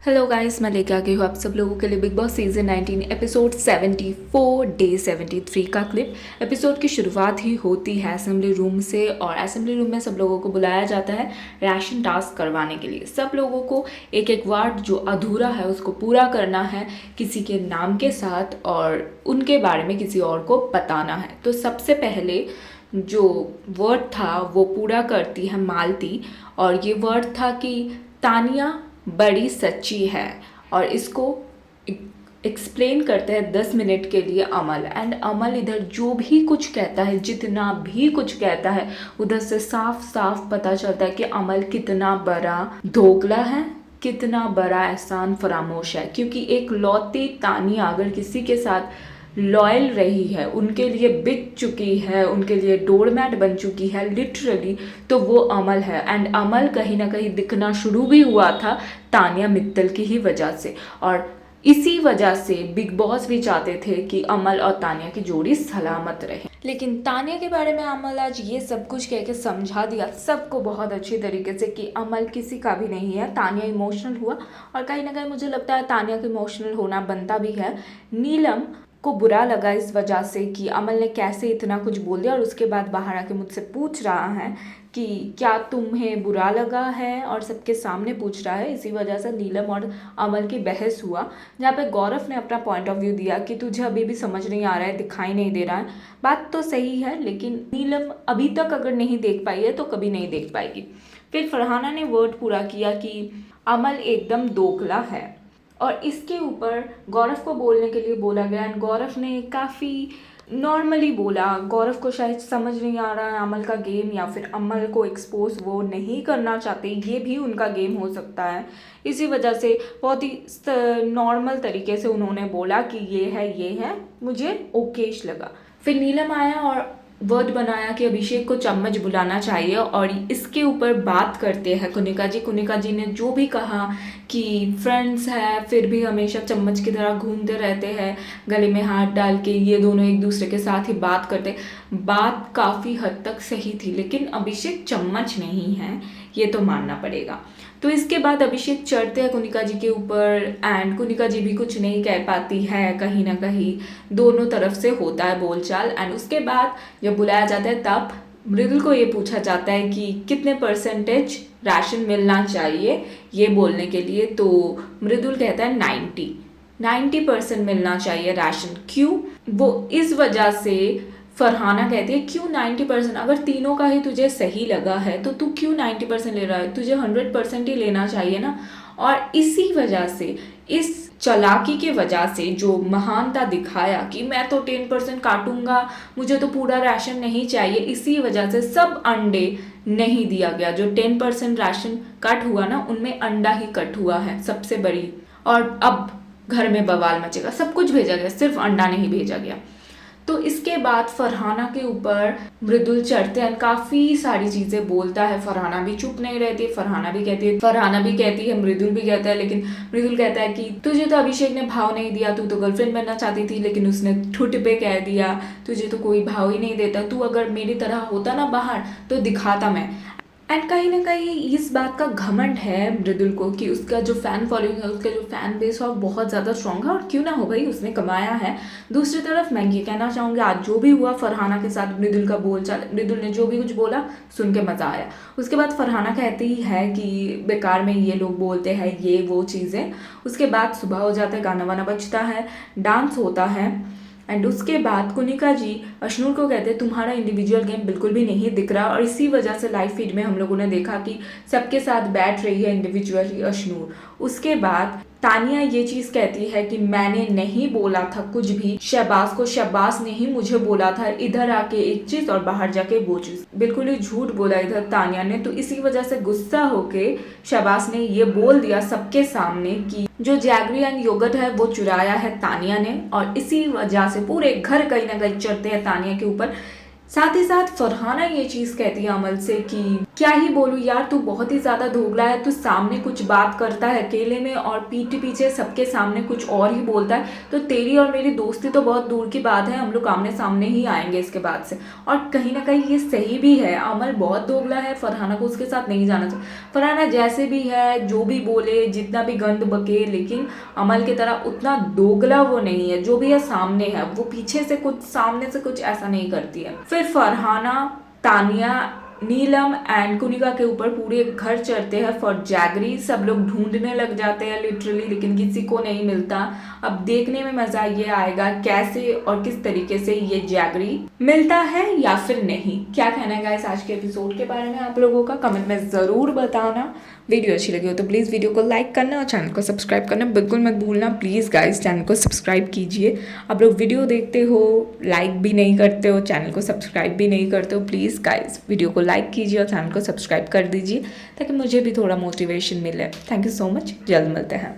Hello guys, मैं लेके आ गई हूँ आप सब लोगों के लिए big boss season 19 episode 74 day 73 का क्लिप। एपिसोड की शुरुआत ही होती है असेंबली रूम से और असेंबली रूम में सब लोगों को बुलाया जाता है राशन टास्क करवाने के लिए। सब लोगों को एक एक वर्ड जो अधूरा है उसको पूरा करना है किसी के नाम के साथ और उनके बारे में किसी और को बताना है। तो सबसे पहले जो वर्ड था वो पूरा करती है मालती और ये वर्ड था कि तानिया बड़ी सच्ची है और इसको एक्सप्लेन करते हैं 10 मिनट के लिए अमल। एंड अमल इधर जो भी कुछ कहता है, जितना भी कुछ कहता है, उधर से साफ साफ पता चलता है कि अमल कितना बड़ा धोखला है, कितना बड़ा एहसान फरामोश है। क्योंकि एक लौती तानिया अगर किसी के साथ लॉयल रही है, उनके लिए बिक चुकी है, उनके लिए डोरमैट बन चुकी है लिटरली, तो वो अमल है। एंड अमल कहीं ना कहीं दिखना शुरू भी हुआ था तानिया मित्तल की ही वजह से और इसी वजह से बिग बॉस भी चाहते थे कि अमल और तानिया की जोड़ी सलामत रहे। लेकिन तानिया के बारे में अमल आज ये सब कुछ कह के समझा दिया सबको बहुत अच्छी तरीके से कि अमल किसी का भी नहीं है। तानिया इमोशनल हुआ और कहीं ना कहीं मुझे लगता है तानिया का इमोशनल होना बनता भी है। नीलम को बुरा लगा इस वजह से कि अमल ने कैसे इतना कुछ बोल दिया और उसके बाद बाहर आके मुझसे पूछ रहा है कि क्या तुम्हें बुरा लगा है, और सबके सामने पूछ रहा है। इसी वजह से नीलम और अमल की बहस हुआ, जहाँ पे गौरव ने अपना पॉइंट ऑफ व्यू दिया कि तुझे अभी भी समझ नहीं आ रहा है, दिखाई नहीं दे रहा है। बात तो सही है, लेकिन नीलम अभी तक अगर नहीं देख पाई है तो कभी नहीं देख पाएगी। फिर फरहाना ने वर्ड पूरा किया कि अमल एकदम दोगला है और इसके ऊपर गौरव को बोलने के लिए बोला गया एंड गौरव ने काफ़ी नॉर्मली बोला। गौरव को शायद समझ नहीं आ रहा है अमल का गेम, या फिर अमल को एक्सपोज वो नहीं करना चाहते, ये भी उनका गेम हो सकता है। इसी वजह से बहुत ही नॉर्मल तरीके से उन्होंने बोला कि ये है, मुझे ओकेश लगा। फिर नीलम आया और वर्ड बनाया कि अभिषेक को चम्मच बुलाना चाहिए और इसके ऊपर बात करते हैं कुनिका जी। कुनिका जी ने जो भी कहा कि फ्रेंड्स है फिर भी हमेशा चम्मच की तरह घूमते रहते हैं गले में हाथ डाल के, ये दोनों एक दूसरे के साथ ही बात करते। बात काफ़ी हद तक सही थी, लेकिन अभिषेक चम्मच नहीं है, ये तो मानना पड़ेगा। तो इसके बाद अभिषेक चढ़ते हैं कुनिका जी के ऊपर एंड कुनिका जी भी कुछ नहीं कह पाती है, कहीं ना कहीं दोनों तरफ से होता है बोलचाल। एंड उसके बाद जब बुलाया जाता है तब मृदुल को ये पूछा जाता है कि कितने परसेंटेज राशन मिलना चाहिए ये बोलने के लिए, तो मृदुल कहता है 90% मिलना चाहिए राशन। क्यों? वो इस वजह से फरहाना कहती है क्यों 90%? अगर तीनों का ही तुझे सही लगा है तो तू क्यों 90% ले रहा है? तुझे 100% ही लेना चाहिए ना। और इसी वजह से, इस चालाकी के वजह से जो महानता दिखाया कि मैं तो 10% काटूंगा, मुझे तो पूरा राशन नहीं चाहिए, इसी वजह से सब अंडे नहीं दिया गया। जो 10% राशन कट हुआ ना, उनमें अंडा ही कट हुआ है सबसे बड़ी। और अब घर में बवाल मचेगा। सब कुछ भेजा गया, सिर्फ अंडा नहीं भेजा गया। तो इसके बाद फरहाना के ऊपर मृदुल चढ़ते हैं, काफ़ी सारी चीज़ें बोलता है। फरहाना भी चुप नहीं रहती, फरहाना भी कहती है, मृदुल भी कहता है। लेकिन मृदुल कहता है कि तुझे तो अभिषेक ने भाव नहीं दिया, तू तो गर्लफ्रेंड बनना चाहती थी, लेकिन उसने ठुट पे कह दिया, तुझे तो कोई भाव ही नहीं देता, तू अगर मेरी तरह होता ना बाहर तो दिखाता मैं। एंड कहीं ना कहीं इस बात का घमंड है मृदुल को कि उसका जो फैन फॉलोइंग है, उसका जो फैन बेस है, बहुत ज़्यादा स्ट्रॉन्ग है। और क्यों ना हो भाई, उसने कमाया है। दूसरी तरफ मैं ये कहना चाहूँगी, आज जो भी हुआ फरहाना के साथ मृदुल का बोलचाल, मृदुल ने जो भी कुछ बोला सुन के मज़ा आया। उसके बाद फरहाना कहती है कि बेकार में ये लोग बोलते हैं ये वो चीज़ें। उसके बाद सुबह हो जाता है, गाना वाना बजता है, डांस होता है। एंड उसके बाद कुनिका जी अश्नूर को कहते हैं तुम्हारा इंडिविजुअल गेम बिल्कुल भी नहीं दिख रहा। और इसी वजह से लाइव फीड में हम लोगों ने देखा कि सबके साथ बैठ रही है इंडिविजुअली अश्नूर। उसके बाद तानिया ये चीज़ कहती है कि मैंने नहीं बोला था कुछ भी शहबाज को, शहबाज ने ही मुझे बोला था इधर आके एक चीज़ और बाहर जाके वो चीज़। बिल्कुल ही झूठ बोला इधर तानिया ने। तो इसी वजह से गुस्सा होके शहबाज ने ये बोल दिया सबके सामने कि जो जैगरी एंड योगर्ट है वो चुराया है तानिया ने। और इसी वजह से पूरे घर कहीं ना कहीं चढ़ते हैं तानिया के ऊपर। साथ ही साथ फरहाना ये चीज़ कहती है अमल से कि क्या ही बोलूँ यार, तू बहुत ही ज़्यादा दोगला है, तू सामने कुछ बात करता है अकेले में और पीठ पीछे सबके सामने कुछ और ही बोलता है, तो तेरी और मेरी दोस्ती तो बहुत दूर की बात है, हम लोग आमने सामने ही आएंगे इसके बाद से। और कहीं ना कहीं ये सही भी है, अमल बहुत दोगला है, फरहाना को उसके साथ नहीं जाना चाहिए। फरहाना जैसे भी है, जो भी बोले, जितना भी गंद बके, लेकिन अमल की तरह उतना दोगला वो नहीं है। जो भी है सामने है, वो पीछे से कुछ सामने से कुछ ऐसा नहीं करती है। फिर फरहाना, तानिया, नीलम एंड कुनिका के ऊपर पूरे घर चढ़ते हैं फॉर जैगरी। सब लोग ढूंढने लग जाते हैं लिटरली, लेकिन किसी को नहीं मिलता। अब देखने में मजा ये आएगा कैसे और किस तरीके से ये जैगरी मिलता है या फिर नहीं। क्या कहना है गाइस आज के एपिसोड के बारे में आप लोगों का, कमेंट में ज़रूर बताना। वीडियो अच्छी लगी हो तो प्लीज़ वीडियो को लाइक करना और चैनल को सब्सक्राइब करना बिल्कुल मत भूलना। प्लीज़ गाइस चैनल को सब्सक्राइब कीजिए। आप लोग वीडियो देखते हो, लाइक भी नहीं करते हो, चैनल को सब्सक्राइब भी नहीं करते हो। प्लीज़ गाइस वीडियो को लाइक कीजिए और चैनल को सब्सक्राइब कर दीजिए ताकि मुझे भी थोड़ा मोटिवेशन मिले। थैंक यू सो मच, जल्द मिलते हैं।